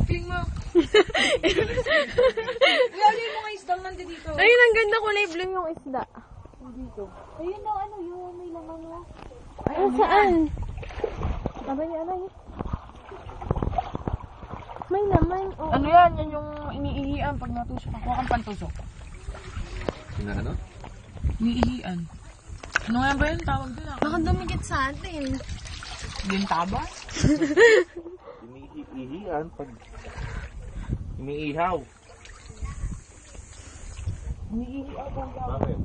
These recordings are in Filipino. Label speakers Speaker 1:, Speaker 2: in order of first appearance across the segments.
Speaker 1: Fling mo. Ilalagay mo nga isdang nandito.
Speaker 2: Ayun, ang ganda kulay blue yung isda.
Speaker 1: Dito. Ayun na, ano yun, may laman mo.
Speaker 2: Ay, saan? Aray. May laman. Oh.
Speaker 1: Ano yan? Yan yung iniihian pag natusok. Kuha kang pantusok.
Speaker 3: Ano?
Speaker 1: Iniihian. Ano nga ba yun? Tawag doon ako.
Speaker 2: Baka dumikit sa atin.
Speaker 1: Gintaba?
Speaker 3: Iniihian pag iniihaw.
Speaker 1: Iniihian kung
Speaker 3: Bakit?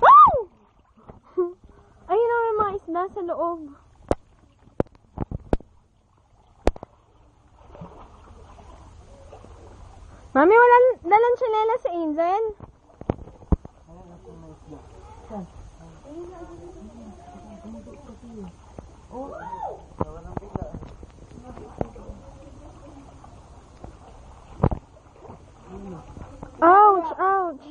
Speaker 2: Wow! Ayun na, may mga isda sa loob. Mami, wala dalan tsinela si Angel. Ouch! Ouch!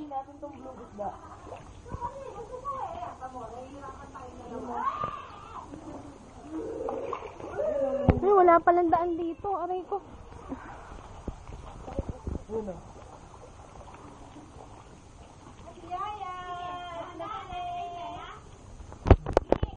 Speaker 2: Ay, wala palang daan dito. Aray ko.